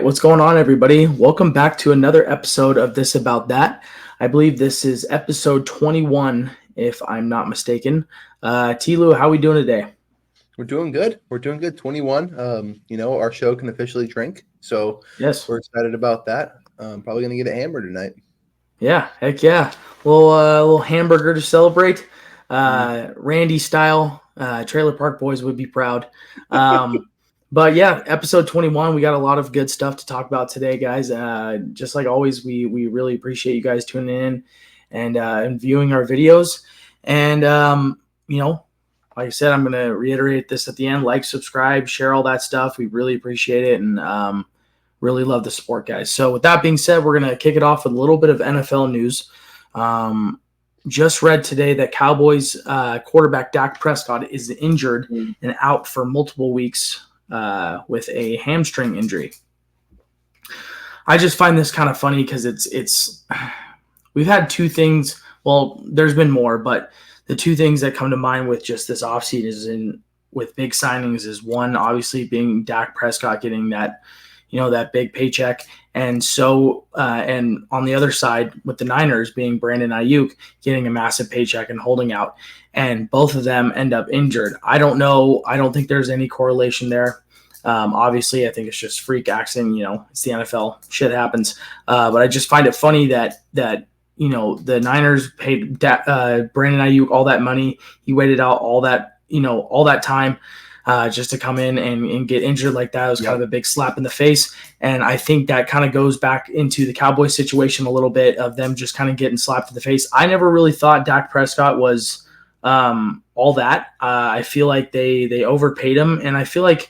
What's going on, everybody? Welcome back to another episode of This About That. I believe this is episode 21, if I'm not mistaken. Tilu, how are we doing today? We're doing good. We're doing good. 21. Our show can officially drink. So Yes. we're excited about that. Probably going to get a hammer tonight. Yeah, heck yeah. Little hamburger to celebrate. Mhm. Randy style. Trailer Park Boys would be proud. But yeah, episode 21, we got a lot of good stuff to talk about today, guys. Just like always, we really appreciate you guys tuning in and viewing our videos. And, like I said, I'm going to reiterate this at the end. Like, subscribe, share all that stuff. We really appreciate it. And really love the support, guys. So with that being said, we're going to kick it off with a little bit of NFL news. Just read today that Cowboys quarterback Dak Prescott is injured and out for multiple weeks with a hamstring injury. I just find this kind of funny because it's we've had two things. Well, there's been more, but the two things that come to mind with just this offseason with big signings is one, obviously being Dak Prescott getting that big paycheck. And and on the other side with the Niners being Brandon Ayuk getting a massive paycheck and holding out. And both of them end up injured. I don't know. I don't think there's any correlation there. Obviously, I think it's just freak accident. It's the NFL. Shit happens. But I just find it funny that the Niners paid Brandon Ayuk all that money. He waited out all that time just to come in and get injured like that. It was kind of a big slap in the face. And I think that kind of goes back into the Cowboys situation a little bit of them just kind of getting slapped in the face. I never really thought Dak Prescott was all that. I feel like they overpaid him. And I feel like,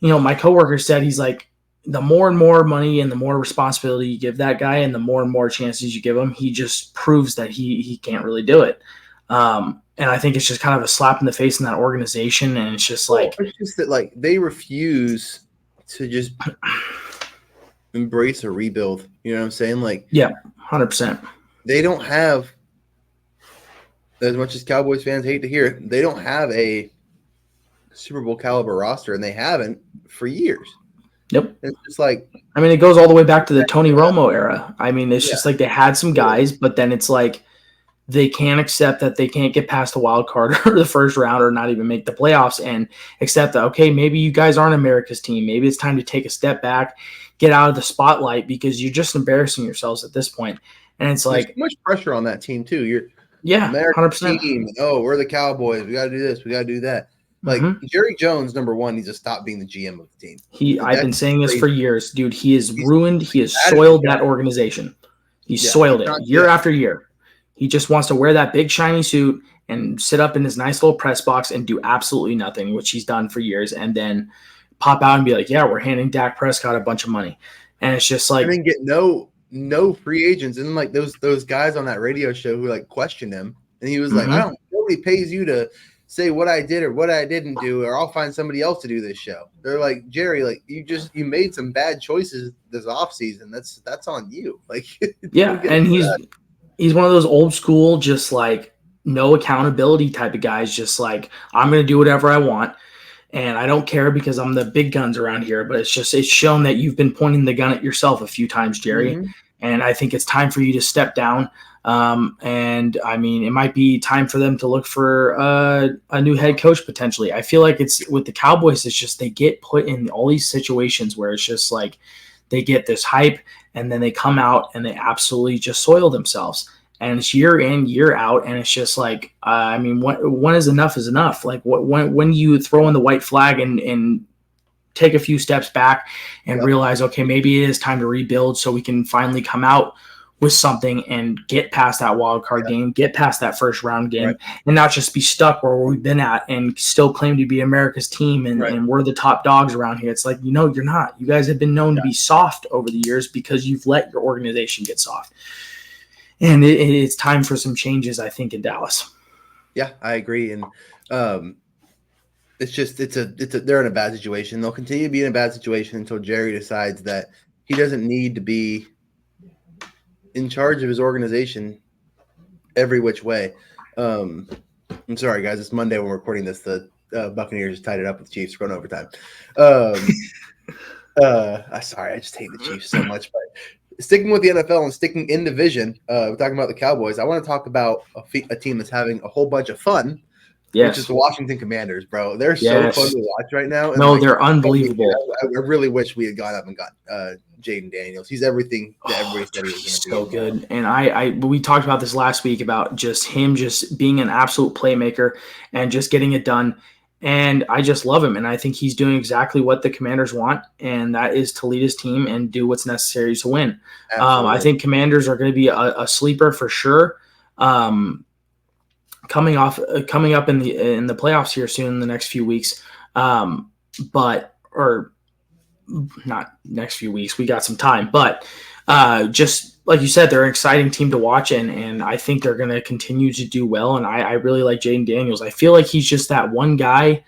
my coworker said he's like, the more and more money and the more responsibility you give that guy and the more chances you give him, he just proves that he can't really do it. And I think it's just kind of a slap in the face in that organization. And it's just like, it's just that they refuse to just embrace a rebuild. You know what I'm saying? Yeah, 100%. They don't have, as much as Cowboys fans hate to hear it, they don't have a Super Bowl caliber roster, and they haven't for years. Yep. It's just like, it goes all the way back to the Tony Romo era. It's just like they had some guys, but then it's like they can't accept that they can't get past the wild card or the first round or not even make the playoffs and accept that, okay, maybe you guys aren't America's team. Maybe it's time to take a step back, get out of the spotlight because you're just embarrassing yourselves at this point. And it's like, there's too much pressure on that team too. You're American 100%. Team. Oh, we're the Cowboys. We got to do this. We got to do that. Jerry Jones, number one, needs to stop being the GM of the team. I've been saying this for years, dude. He has ruined. He has soiled that organization. He's soiled it year after year. He just wants to wear that big shiny suit and sit up in his nice little press box and do absolutely nothing, which he's done for years, and then pop out and be like, "Yeah, we're handing Dak Prescott a bunch of money," and it's just like, and then get no free agents, and like those guys on that radio show who questioned him, and he was like, nobody pays you to say what I did or what I didn't do, or I'll find somebody else to do this show. They're like, Jerry, you made some bad choices this offseason. That's on you. Yeah, and he's one of those old school, just like no accountability type of guys, just like, I'm gonna do whatever I want and I don't care because I'm the big guns around here. But it's shown that you've been pointing the gun at yourself a few times, Jerry. And I think it's time for you to step down. And it might be time for them to look for a new head coach potentially. I feel like it's with the Cowboys, it's just they get put in all these situations where it's just like they get this hype and then they come out and they absolutely just soil themselves. And it's year in, year out, and it's just like, when is enough is enough? Like when you throw in the white flag and take a few steps back and realize, okay, maybe it is time to rebuild so we can finally come out with something and get past that wild card game, get past that first round game, and not just be stuck where we've been at and still claim to be America's team and we're the top dogs around here. It's like, you're not. You guys have been known to be soft over the years because you've let your organization get soft. And it's time for some changes, I think, in Dallas. Yeah, I agree. And they're in a bad situation. They'll continue to be in a bad situation until Jerry decides that he doesn't need to be in charge of his organization every which way. I'm sorry, guys. It's Monday when we're recording this. The Buccaneers tied it up with the Chiefs, going overtime. Sorry, I just hate the Chiefs so much. But sticking with the NFL and sticking in division, we're talking about the Cowboys. I want to talk about a team that's having a whole bunch of fun, which is the Washington Commanders, bro. They're so fun to watch right now. And no, they're unbelievable. I really wish we had gone up and got Jaden Daniels. He's everything that everybody said he was going to be. So good. And we talked about this last week about just him just being an absolute playmaker and just getting it done. And I just love him. And I think he's doing exactly what the Commanders want, and that is to lead his team and do what's necessary to win. I think Commanders are going to be a sleeper for sure. Coming up in the playoffs here soon in the next few weeks. Or not next few weeks. We got some time, but just like you said, they're an exciting team to watch, and I think they're going to continue to do well. And I really like Jaden Daniels. I feel like he's just that one guy.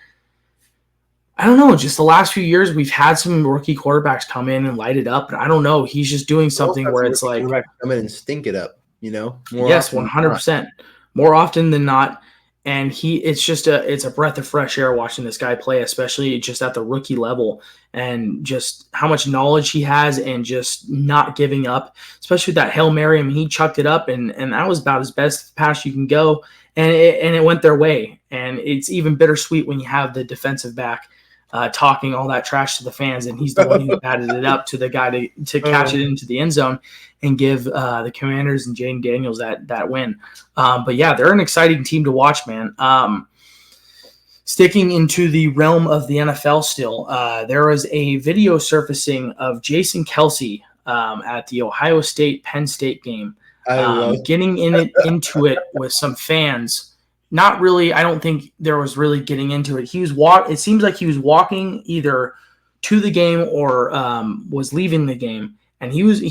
I don't know. Just the last few years, we've had some rookie quarterbacks come in and light it up, and I don't know. He's just doing something where it's like come in and stink it up. Yes, 100%. More often than not. And it's a breath of fresh air watching this guy play, especially just at the rookie level, and just how much knowledge he has and just not giving up, especially with that Hail Mary. I mean, he chucked it up and that was about his best pass you can go. And it went their way. And it's even bittersweet when you have the defensive back talking all that trash to the fans, and he's the one who batted it up to the guy to catch it into the end zone and give the Commanders and Jaden Daniels that win. But yeah, they're an exciting team to watch, man. Sticking into the realm of the NFL still, there was a video surfacing of Jason Kelce at the Ohio State-Penn State game, getting into it with some fans. Not really. I don't think there was really getting into it. It seems like he was walking either to the game or was leaving the game, and he was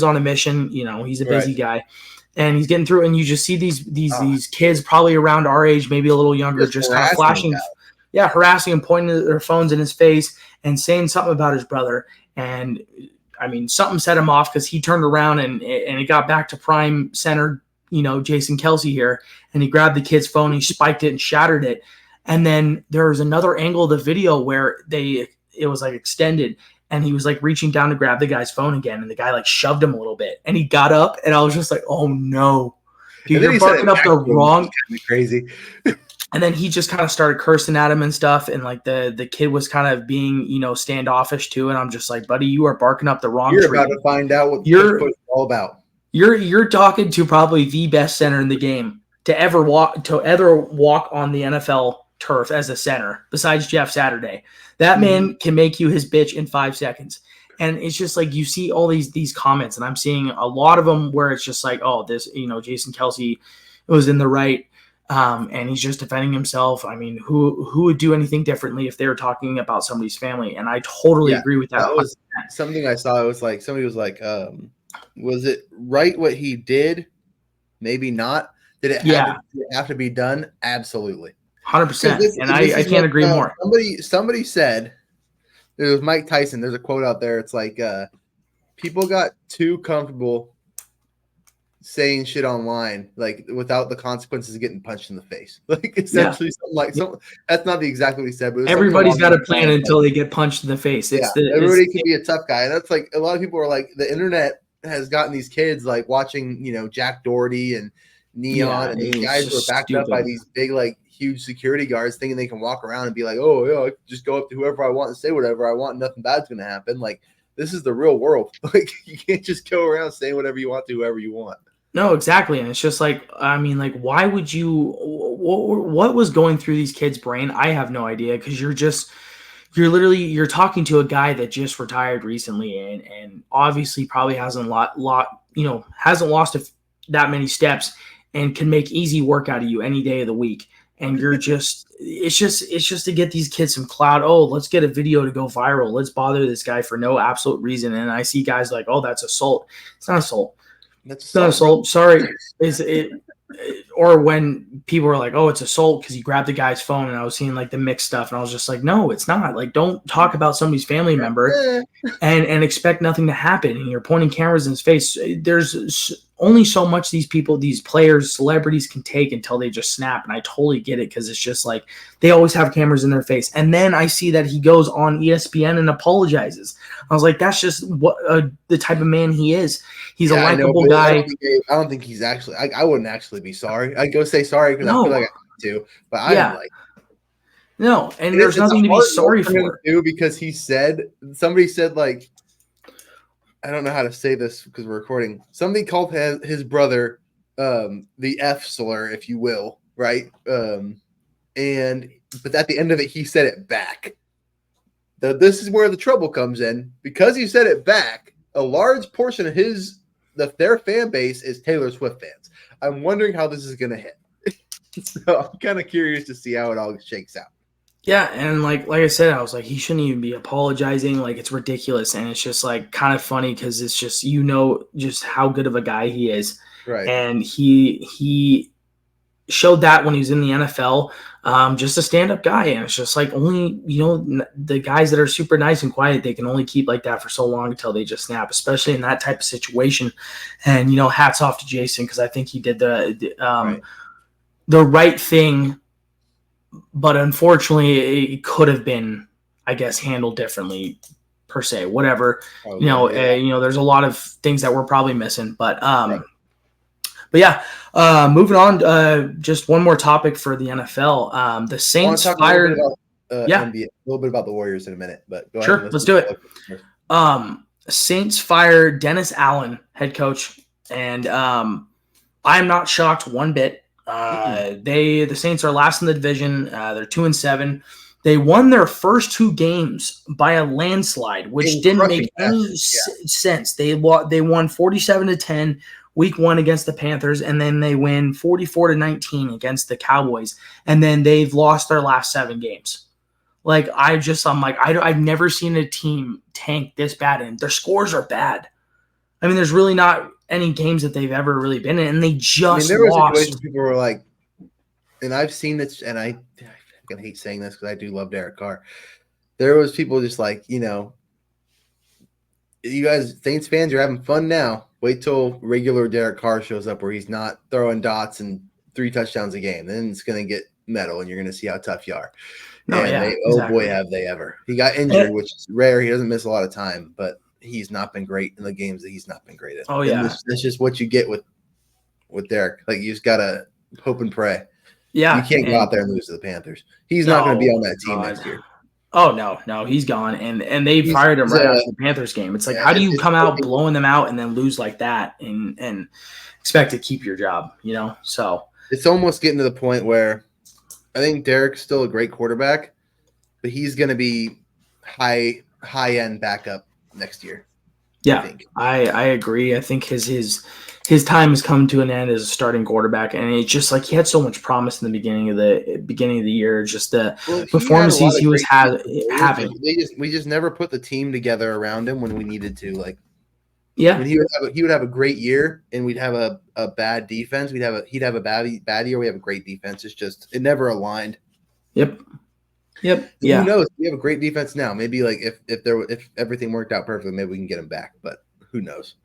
on a mission. He's a busy guy, and he's getting through. And you just see these kids probably around our age, maybe a little younger, just kind of flashing, harassing and pointing their phones in his face and saying something about his brother. And I mean, something set him off because he turned around and it got back to prime center. Jason Kelce here, and he grabbed the kid's phone, he spiked it and shattered it. And then there was another angle of the video where it was like extended, and he was like reaching down to grab the guy's phone again, and the guy like shoved him a little bit, and he got up, and I was just like, oh no, dude, you're barking up the wrong. Crazy. And then he just kind of started cursing at him and stuff, and like the kid was kind of being standoffish too, and I'm just like, buddy, you are barking up the wrong. You're about to find out what you're all about. You're talking to probably the best center in the game to ever walk on the NFL turf as a center, besides Jeff Saturday. That man can make you his bitch in 5 seconds. And it's just like you see all these comments, and I'm seeing a lot of them where it's just like, oh, this, Jason Kelce was in the right, and he's just defending himself. I mean, who would do anything differently if they were talking about somebody's family? And I totally agree with that. That was something I saw. It was like somebody was like, was it right what he did? Maybe not. Did it have to be done? Absolutely. 100%. And I can't agree more. Somebody said, it was Mike Tyson. There's a quote out there. It's like, people got too comfortable saying shit online, like without the consequences of getting punched in the face. Like essentially something like that's not exactly what he said, but everybody's got a plan until they get punched in the face. Everybody can be a tough guy. And that's like a lot of people are like, the internet has gotten these kids like watching, Jack Doherty and Neon, and these guys who are backed up by these big, like huge security guards thinking they can walk around and be like, oh yeah, I can just go up to whoever I want and say whatever I want. Nothing bad's going to happen. Like, this is the real world. Like, you can't just go around saying whatever you want to whoever you want. No, exactly. And it's just like, I mean, like, why would you, what was going through these kids' brain? I have no idea, because you're talking to a guy that just retired recently and obviously probably hasn't lost that many steps and can make easy work out of you any day of the week. And you're it's just to get these kids some clout. Oh, let's get a video to go viral. Let's bother this guy for no absolute reason. And I see guys like, oh, that's assault. It's not assault. It's not assault. Sorry. or when people were like, "Oh, it's assault" because he grabbed the guy's phone, and I was seeing like the mixed stuff, and I was just like, "No, it's not. Like, don't talk about somebody's family member and expect nothing to happen." And you're pointing cameras in his face. There's only so much these people, these players, celebrities can take until they just snap. And I totally get it because it's just like they always have cameras in their face. And then I see that he goes on ESPN and apologizes. I was like, that's just what the type of man he is. He's a likable guy. I don't think he's actually. I wouldn't actually be sorry. I'd go say sorry because I feel like I need to, but I'm like. No, and there's nothing to be sorry for. Because somebody said like, I don't know how to say this because we're recording. Somebody called his brother the F slur, if you will, right? But at the end of it, he said it back. This is where the trouble comes in. Because he said it back, a large portion of their fan base is Taylor Swift fans. I'm wondering how this is going to hit. So I'm kind of curious to see how it all shakes out. Yeah, and like I said, I was like, he shouldn't even be apologizing. Like, it's ridiculous, and it's just like kind of funny because it's just just how good of a guy he is, right? And he showed that when he was in the NFL, just a stand-up guy, and it's just like only the guys that are super nice and quiet, they can only keep like that for so long until they just snap, especially in that type of situation. And hats off to Jason because I think he did the right thing. But unfortunately, it could have been, I guess, handled differently, per se. Whatever, there's a lot of things that we're probably missing. But yeah, moving on. Just one more topic for the NFL. The Saints fired. NBA, a little bit about the Warriors in a minute, but go sure, ahead. Let's do it. Saints fired Dennis Allen, head coach, and I'm not shocked one bit. The Saints are last in the division. They're 2-7. They won their first 2 games by a landslide, which didn't make any sense. They won 47-10 week 1 against the Panthers, and then they win 44-19 against the Cowboys, and then they've lost their last 7 games. Like I've never seen a team tank this bad, and their scores are bad. I mean, there's really not any games that they've ever really been in, and they just there lost. Were situations people were like, and I've seen this, and I fucking hate saying this because I do love Derek Carr. There was people just like, you guys, Saints fans, you're having fun now. Wait till regular Derek Carr shows up where he's not throwing dots and 3 touchdowns a game. Then it's going to get metal, and you're going to see how tough you are. Boy, have they ever. He got injured, which is rare. He doesn't miss a lot of time, but he's not been great in the games that he's not been great at. Oh, yeah. That's just what you get with Derek. Like, you just got to hope and pray. Yeah. You can't go out there and lose to the Panthers. He's not going to be on that team next year. Oh, no, he's gone. And they fired him right after the Panthers game. It's like, how do you come out blowing them out and then lose like that and expect to keep your job, So it's almost getting to the point where I think Derek's still a great quarterback, but he's going to be high-end backup next year. Yeah, I agree. I think his time has come to an end as a starting quarterback, and it's just like he had so much promise in the beginning of the year. Just the performances he was having. We just never put the team together around him when we needed to. Like, yeah, he would have a great year, and we'd have a bad defense. He'd have a bad year. We have a great defense. It's just it never aligned. Yep. Yeah. Who knows? We have a great defense now. Maybe like if everything worked out perfectly, maybe we can get him back. But who knows?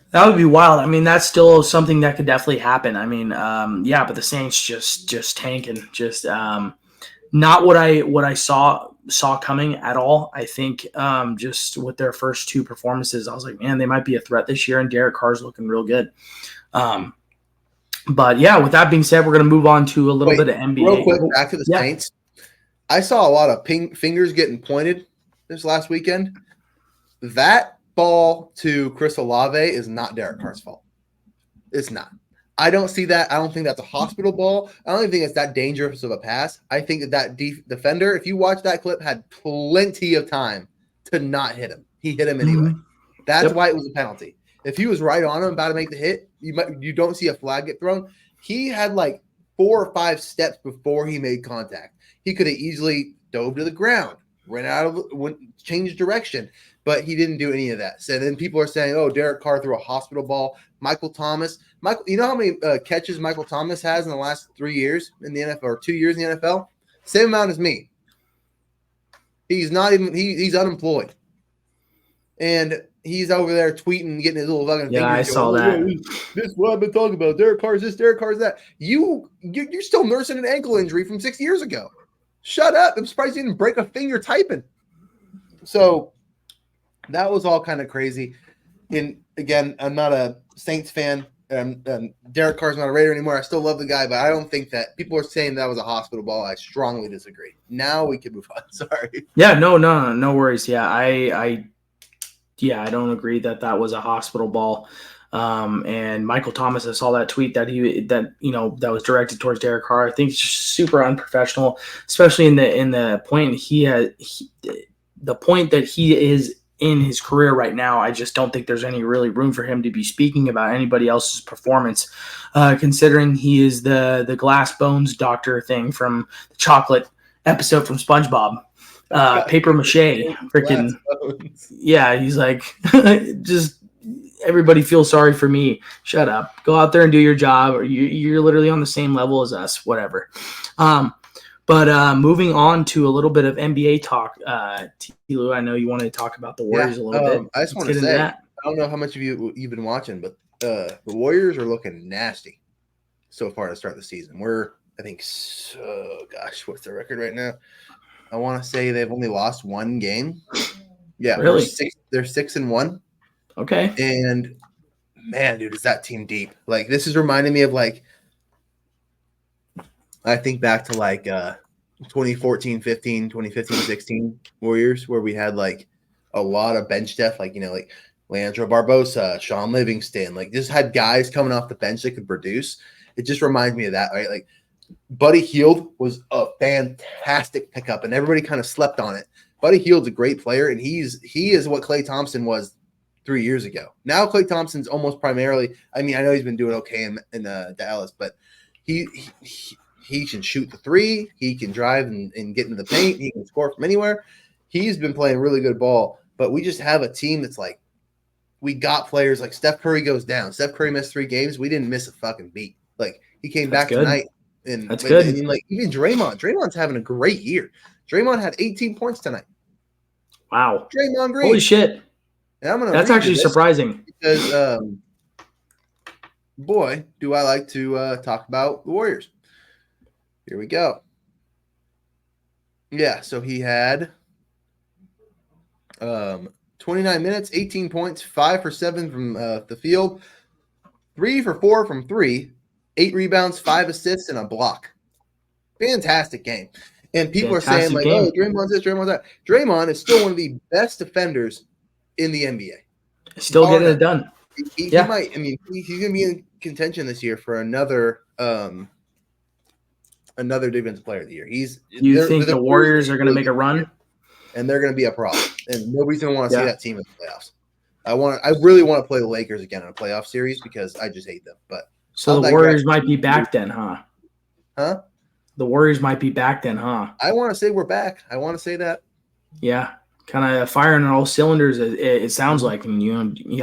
That would be wild. I mean, that's still something that could definitely happen. I mean, but the Saints just tanking, just not what I saw coming at all. I think just with their first 2 performances, I was like, man, they might be a threat this year, and Derek Carr's looking real good. But yeah, with that being said, we're going to move on to a little bit of NBA. Real quick, back to the Saints. I saw a lot of fingers getting pointed this last weekend. That ball to Chris Olave is not Derek Carr's fault. It's not. I don't see that. I don't think that's a hospital ball. I don't even think it's that dangerous of a pass. I think that defender, if you watch that clip, had plenty of time to not hit him. He hit him anyway. Mm-hmm. That's why it was a penalty. If he was right on him, about to make the hit, you don't see a flag get thrown. He had like 4 or 5 steps before he made contact. He could have easily dove to the ground, changed direction. but he didn't do any of that. So then people are saying, "Oh, Derek Carr threw a hospital ball." Michael Thomas, you know how many catches Michael Thomas has in the last 3 years in the NFL or 2 years in the NFL? Same amount as me. He's not even he's unemployed, and he's over there tweeting, getting his little fucking fingers. I saw that. This is what I've been talking about. Derek Carr's this, Derek Carr's that. You're still nursing an ankle injury from 6 years ago. Shut up! I'm surprised you didn't break a finger typing. So that was all kind of crazy. And again, I'm not a Saints fan. Derek Carr's not a Raider anymore. I still love the guy, but I don't think that people are saying that was a hospital ball. I strongly disagree. Now we can move on. Sorry. Yeah, no worries. Yeah, I don't agree that was a hospital ball. And Michael Thomas, I saw that tweet that that was directed towards Derek Carr. I think it's just super unprofessional, especially in the point the point that he is in his career right now. I just don't think there's any really room for him to be speaking about anybody else's performance, considering he is the glass bones doctor thing from the chocolate episode from SpongeBob. Paper mache, freaking yeah. He's like, just everybody feels sorry for me. Shut up. Go out there and do your job. Or you're literally on the same level as us. Whatever. But moving on to a little bit of NBA talk, Tilu, I know you wanted to talk about the Warriors a little bit. I just want to say, I don't know how much of you've been watching, but the Warriors are looking nasty so far to start the season. What's their record right now? I want to say they've only lost one game. Yeah, really? They're 6-1. Okay. And man, dude, is that team deep? Like, this is reminding me of I think back to 2014, 15, 2015, 16 Warriors, where we had a lot of bench depth, Leandro Barbosa, Sean Livingston, just had guys coming off the bench that could produce. It just reminds me of that, right? Buddy Hield was a fantastic pickup, and everybody kind of slept on it. Buddy Hield's a great player, and he is what Klay Thompson was 3 years ago. Now Klay Thompson's almost primarily. I mean, I know he's been doing okay in Dallas, but he can shoot the three. He can drive and get into the paint. He can score from anywhere. He's been playing really good ball, but we just have a team that's we got players like Steph Curry goes down. Steph Curry missed 3 games. We didn't miss a fucking beat. He came back tonight. And that's good. And even Draymond's having a great year. Draymond had 18 points tonight. Wow. Draymond Green. Holy shit. That's actually surprising. Because, boy, do I like to talk about the Warriors. Here we go. Yeah, so he had 29 minutes, 18 points, 5 for 7 from the field, 3 for 4 from 3, 8 rebounds, 5 assists, and a block. Fantastic game. And people are saying, oh, Draymond's this, Draymond's that. Draymond is still one of the best defenders in the NBA. Still getting it done. He might. I mean, he's going to be in contention this year for another defensive player of the year. You think the Warriors are going to make a run? And they're going to be a problem. And nobody's going to want to see that team in the playoffs. I really want to play the Lakers again in a playoff series because I just hate them. But so the Warriors might be back then, huh? Huh? The Warriors might be back then, huh? I want to say we're back. I want to say that. Yeah, kind of firing on all cylinders. It sounds like, and you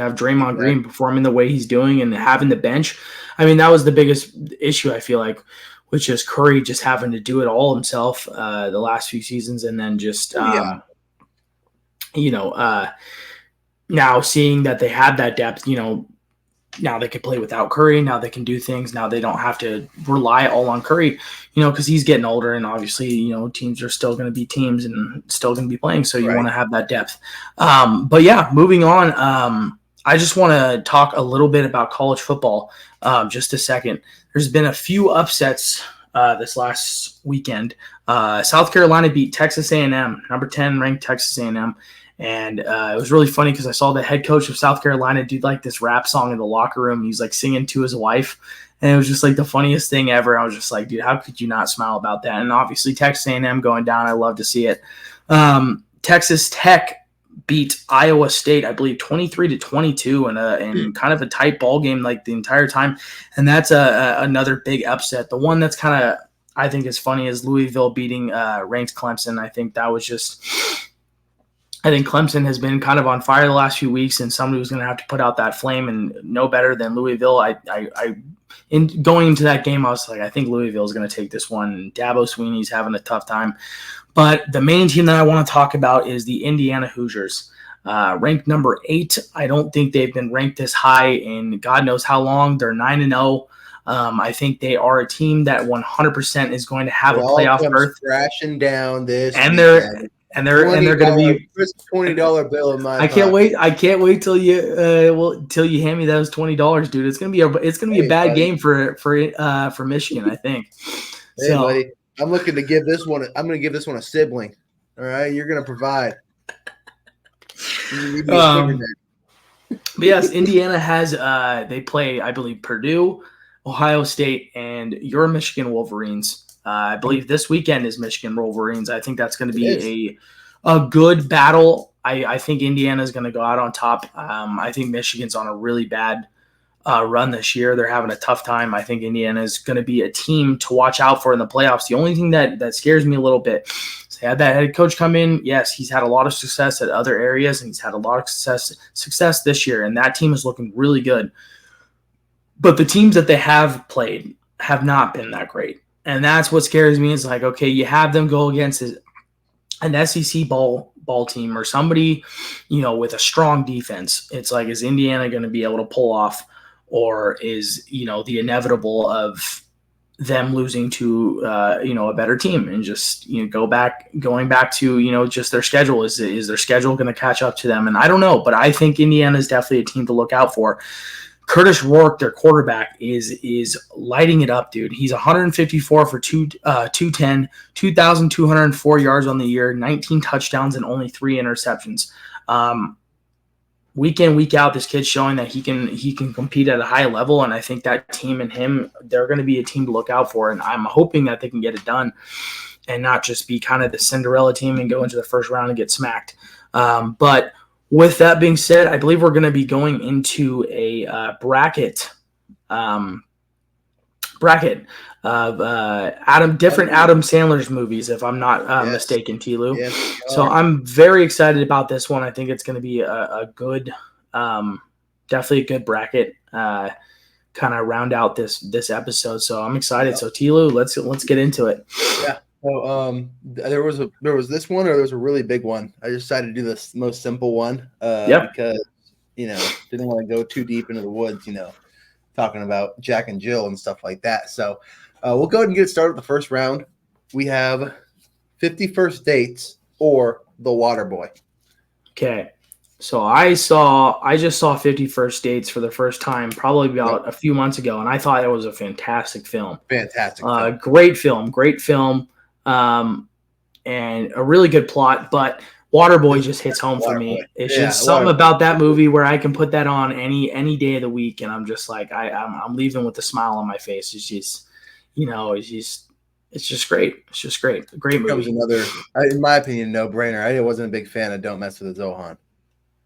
have Draymond Green performing the way he's doing and having the bench. I mean, that was the biggest issue I feel like, which is Curry just having to do it all himself the last few seasons, and then just now seeing that they have that depth, now they can play without Curry. Now they can do things. Now they don't have to rely all on Curry, because he's getting older, and obviously, teams are still going to be teams and still going to be playing. So you want to have that depth. But yeah, moving on. I just want to talk a little bit about college football. Just a second. There's been a few upsets this last weekend. South Carolina beat Texas A&M, number 10 ranked Texas A&M. And it was really funny because I saw the head coach of South Carolina do this rap song in the locker room. He's singing to his wife. And it was just the funniest thing ever. I was just like, dude, how could you not smile about that? And obviously Texas A&M going down. I love to see it. Texas Tech beat Iowa State, I believe 23-22 in kind of a tight ball game the entire time. And that's another big upset. The one that's kind of, I think is funny is Louisville beating ranked Clemson. I think that was just I think Clemson has been kind of on fire the last few weeks, and somebody was going to have to put out that flame, and no better than Louisville. In going into that game, I was like, I think Louisville is going to take this one. Dabo Swinney's having a tough time. But the main team that I want to talk about is the Indiana Hoosiers. Ranked number 8. I don't think they've been ranked this high in God knows how long. They're 9-0. I think they are a team that 100% is going to have a playoff berth. Crashing down this, and they're going to be $20 bill in my. I can't wait. I can't wait till you hand me those $20, dude. It's gonna be a bad buddy. game for Michigan, I think. Hey, so, buddy, I'm looking to give this one. I'm going to give this one a sibling. All right, you're going to provide. But yes, Indiana has they play, I believe, Purdue, Ohio State, and your Michigan Wolverines. I believe this weekend is Michigan Wolverines. I think that's going to be a good battle. I think Indiana is going to go out on top. I think Michigan's on a really bad run this year. They're having a tough time. I think Indiana is going to be a team to watch out for in the playoffs. The only thing that scares me a little bit is they had that head coach come in. Yes, he's had a lot of success at other areas, and he's had a lot of success this year, and that team is looking really good. But the teams that they have played have not been that great. And that's what scares me. Is like, okay, you have them go against an SEC ball team or somebody, with a strong defense. It's like, is Indiana going to be able to pull off, or is, the inevitable of them losing to, a better team and just, going back to, just their schedule? Is their schedule going to catch up to them? And I don't know, but I think Indiana is definitely a team to look out for. Curtis Rourke, their quarterback, is lighting it up, dude. He's 154 for 210, 2,204 yards on the year, 19 touchdowns, and only 3 interceptions. Week in, week out, this kid's showing that he can compete at a high level, and I think that team and him, they're going to be a team to look out for, and I'm hoping that they can get it done and not just be kind of the Cinderella team and go into the first round and get smacked. But with that being said, I believe we're going to be going into a bracket of Adam Sandler's movies, if I'm not mistaken, T-Lou. Yes, so I'm very excited about this one. I think it's going to be a good, definitely a good bracket, kind of round out this episode. So I'm excited. So T-Lou, let's get into it. Yeah. So there was this one, or there was a really big one. I decided to do this most simple one because didn't want to go too deep into the woods, talking about Jack and Jill and stuff like that. So we'll go ahead and get started with the first round. We have 50 First Dates or The Waterboy. Okay. So I just saw 50 First Dates for the first time probably about a few months ago, and I thought it was a fantastic film. Great film. And a really good plot, but Waterboy just hits home for me. It's just something about that movie where I can put that on any day of the week, and I'm just like I'm leaving with a smile on my face. It's just it's just great. It's just great. A great movie. Another, in my opinion, no brainer. I wasn't a big fan of Don't Mess with the Zohan.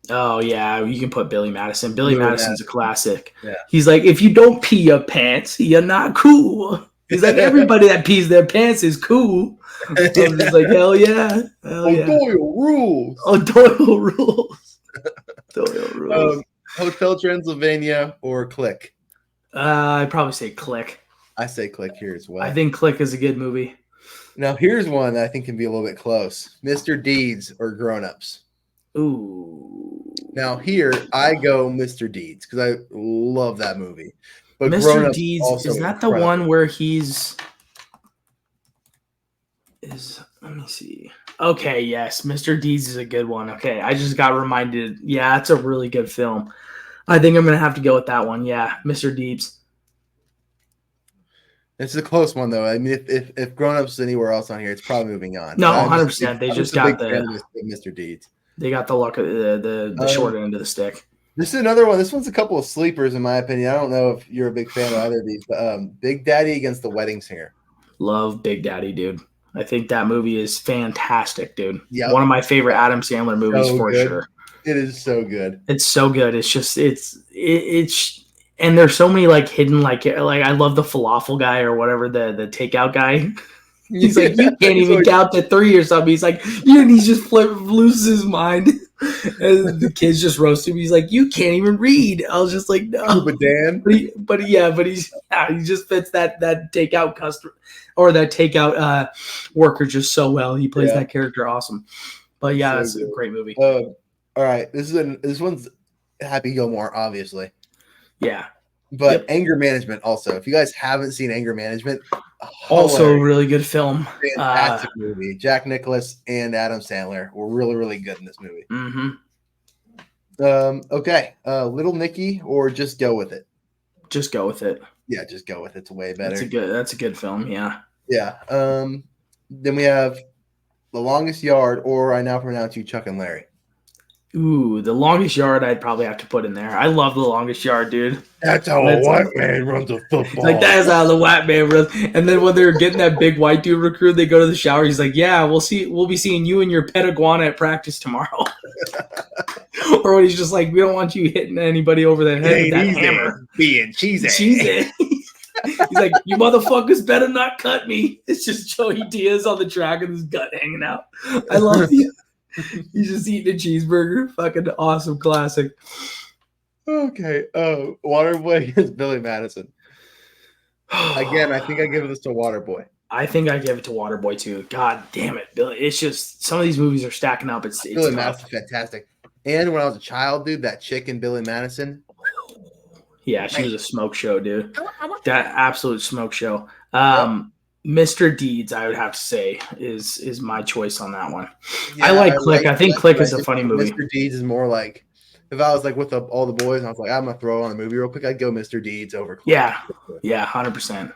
Oh yeah, you can put Billy Madison. Billy Madison's a classic. Yeah. He's like, if you don't pee your pants, you're not cool. He's like, everybody that pees their pants is cool. I'm just like, hell yeah. Doyle rules. Doyle rules. Doyle rules. Hotel Transylvania or Click? I'd probably say Click. I say Click here as well. I think Click is a good movie. Now, here's one that I think can be a little bit close. Mr. Deeds or Grown Ups? Ooh. Now, here, I go Mr. Deeds because I love that movie. But Mr. Deeds, is that the one where let me see. Okay, yes, Mr. Deeds is a good one. Okay, I just got reminded. Yeah, it's a really good film. I think I'm going to have to go with that one. Yeah, Mr. Deeds. It's a close one, though. I mean, if Grown Ups is anywhere else on here, it's probably moving on. No, 100%. They just got the Mr. Deeds. They got the luck of the short end of the stick. This is another one. This one's a couple of sleepers, in my opinion. I don't know if you're a big fan of either of these, but Big Daddy against the Wedding Singer. Love Big Daddy, dude. I think that movie is fantastic, dude. Yeah, one of my favorite Adam Sandler movies for sure. It is so good. It's so good. It's just it's and there's so many like hidden like I love the falafel guy or whatever the takeout guy. He's like, you can't even count to 3 or something. He's like, and he just loses his mind. And the kids just roast him. He's like, you can't even read. I was just like, no. But Dan. But he just fits that takeout customer or that takeout worker just so well. He plays that character awesome. But yeah, that's a great movie. All right, this one's Happy Gilmore, obviously. Yeah. But Anger Management also. If you guys haven't seen Anger Management, also a really good film. Fantastic movie. Jack Nicklaus and Adam Sandler were really, really good in this movie. Mm-hmm. Okay. Little Nicky or Just Go With It? Just go with it. Yeah, Just Go With It. It's way better. That's a good film, yeah. Yeah. Then we have The Longest Yard, or I now pronounce you Chuck and Larry. Ooh, The Longest Yard I'd probably have to put in there. I love The Longest Yard, dude. That's how a white man runs a football. Like, that is how the white man runs. And then when they're getting that big white dude recruit, they go to the shower. He's like, yeah, we'll be seeing you and your pet iguana at practice tomorrow. Or when he's just like, we don't want you hitting anybody over the head with that hammer. Being cheesy. He's like, you motherfuckers better not cut me. It's just Joey Diaz on the track with his gut hanging out. I love you. He's just eating a cheeseburger. Fucking awesome classic. Okay. Waterboy is Billy Madison. Again, I think I give this to Waterboy. I think I give it to Waterboy too. God damn it, Billy. It's just some of these movies are stacking up. It's Billy Madison's fantastic. And when I was a child, dude, that chick in Billy Madison. Yeah, she was a smoke show, dude. That absolute smoke show. Mr. Deeds, I would have to say, is my choice on that one. Yeah, I like Click. I think Click is a funny movie. Mr. Deeds is more like, if I was like with all the boys and I was like, I'm gonna throw on a movie real quick, I'd go Mr. Deeds over Click. Yeah, 100%.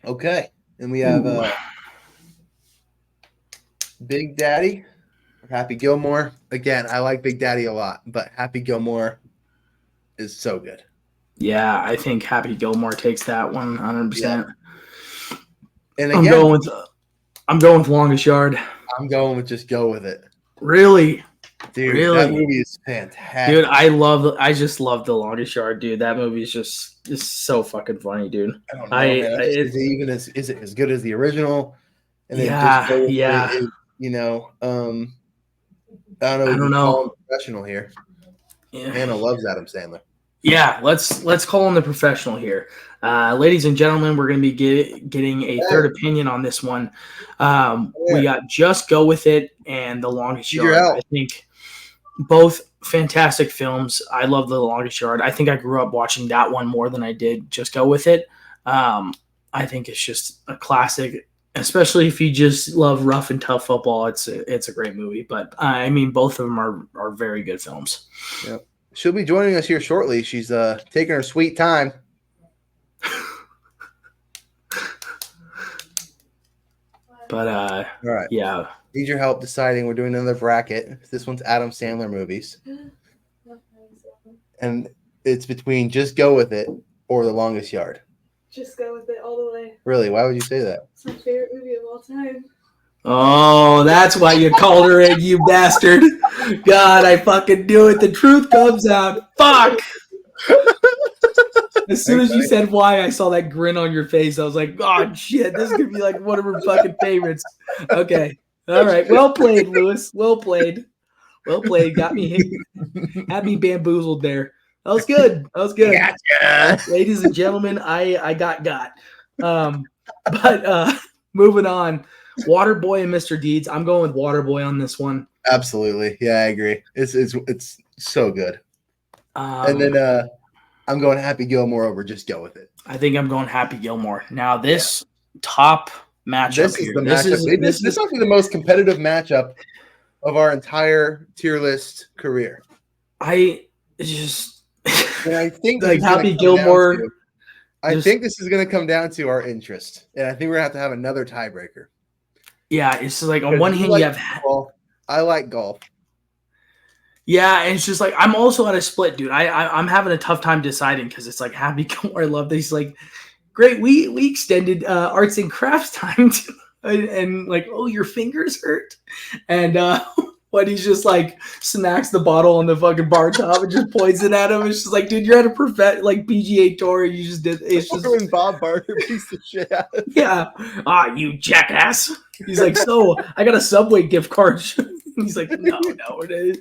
Okay, and we have Big Daddy, Happy Gilmore. Again, I like Big Daddy a lot, but Happy Gilmore is so good. Yeah, I think Happy Gilmore takes that one 100%. Yeah. And again, I'm going with Longest Yard. I'm going with Just Go With It. Really? Dude, that movie is fantastic. Dude, I just love The Longest Yard, dude. That movie is just so fucking funny, dude. I don't know, is it as good as the original? And then It, you know, I don't know. Professional here. Yeah. Anna loves Adam Sandler. Yeah, let's call him the professional here. Ladies and gentlemen, we're going to be getting a third opinion on this one. We got Just Go With It and The Longest Yard. I think both fantastic films. I love The Longest Yard. I think I grew up watching that one more than I did Just Go With It. I think it's just a classic, especially if you just love rough and tough football. It's a great movie. But I mean, both of them are very good films. Yep. She'll be joining us here shortly. She's taking her sweet time. But all right. Yeah. Need your help deciding. We're doing another bracket. This one's Adam Sandler movies. And it's between Just Go With It or The Longest Yard. Just Go With It all the way. Really? Why would you say that? It's my favorite movie of all time. Oh, that's why you called her in, you bastard. God, I fucking knew it. The truth comes out. Fuck. As soon as you said why, I saw that grin on your face. I was like, oh, shit, this is going to be like one of her fucking favorites. Okay. All right. Well played, Lewis. Well played. Well played. Got me hit. Had me bamboozled there. That was good. Gotcha. Ladies and gentlemen, I got. But moving on. Waterboy and Mr. Deeds. I'm going with Waterboy on this one. Absolutely. Yeah, I agree. It's so good. And then I'm going Happy Gilmore over Just Go With It. I think I'm going Happy Gilmore. Now this top matchup This might be the most competitive matchup of our entire tier list career. I think like Happy Gilmore. I think this is going to come down to our interest, and I think we're going to have another tiebreaker. Yeah, it's just like on one hand you have golf. I like golf. Yeah, and it's just like I'm also at a split, dude. I'm having a tough time deciding because it's like Happy Gilmore. I love this. Like, great. We extended arts and crafts time and like, oh, your fingers hurt, and when he's just like smacks the bottle on the fucking bar top and just points it at him. It's just like, dude, you're at a like PGA tour. You just did. It's just When Bob Barker beats the shit out of him. yeah. You jackass. He's like, so I got a Subway gift card. He's like, no, we're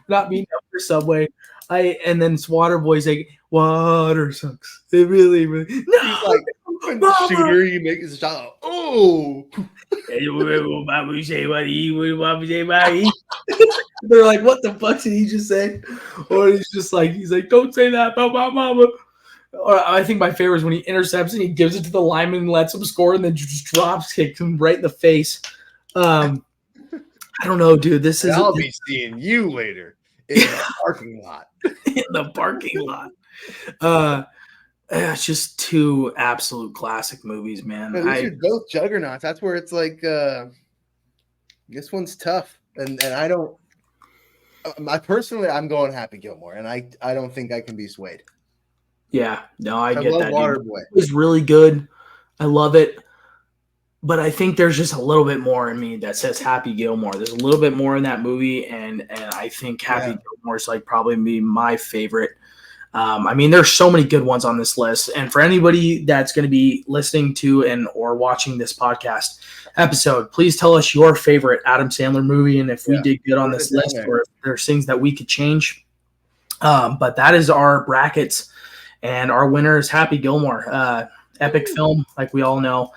not meeting up for Subway. And then Waterboy's like, water sucks. It really. No. He's like, when the shooter, he makes his shot. Oh. They're like, what the fuck did he just say? Or he's like, don't say that about my mama. Or I think my favorite is when he intercepts and he gives it to the lineman and lets him score and then just drops kicks him right in the face. I don't know, dude. I'll be seeing you later in the parking lot. In the parking lot. It's just two absolute classic movies, man. These are both juggernauts. That's where it's like, this one's tough, and I don't. I'm going Happy Gilmore, and I don't think I can be swayed. Yeah, no, I get love that. Waterboy. It was really good. I love it, but I think there's just a little bit more in me that says Happy Gilmore. There's a little bit more in that movie, and I think Happy Gilmore is like probably be my favorite. I mean, there's so many good ones on this list. And for anybody that's going to be listening to or watching this podcast episode, please tell us your favorite Adam Sandler movie and if we did good on this list or if there's things that we could change. But that is our brackets, and our winner is Happy Gilmore. Epic film, like we all know.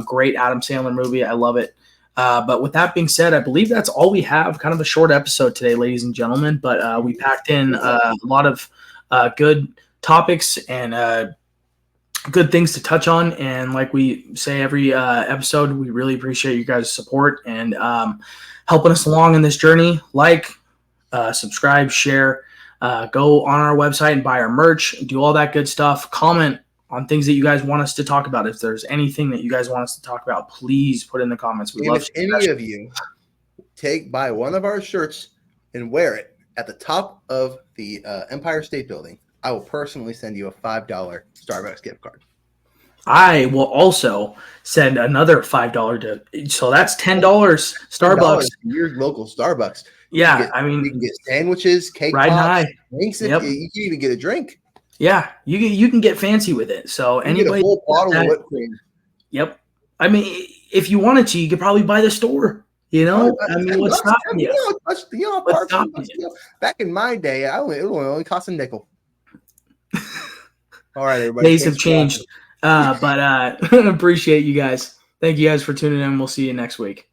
Great Adam Sandler movie. I love it. But with that being said, I believe that's all we have. Kind of a short episode today, ladies and gentlemen. But we packed in a lot of good topics and good things to touch on. And like we say every episode, we really appreciate you guys' support and helping us along in this journey. Subscribe, share, go on our website and buy our merch, do all that good stuff. Comment on things that you guys want us to talk about. If there's anything that you guys want us to talk about, please put in the comments. And if any of you buy one of our shirts and wear it at the top of the Empire State Building, I will personally send you a $5 Starbucks gift card. I will also send another $5 so that's $10 Starbucks. Your local Starbucks. Yeah, you can get sandwiches, cake pops, drinks. You can even get a drink. Yeah, you can get fancy with it. So anybody get a whole bottle of whipped cream. Yep. I mean, if you wanted to, you could probably buy the store. You know, I mean, what's stopping you? Back in my day, it only cost a nickel. All right, everybody. Days have changed, but appreciate you guys. Thank you guys for tuning in. We'll see you next week.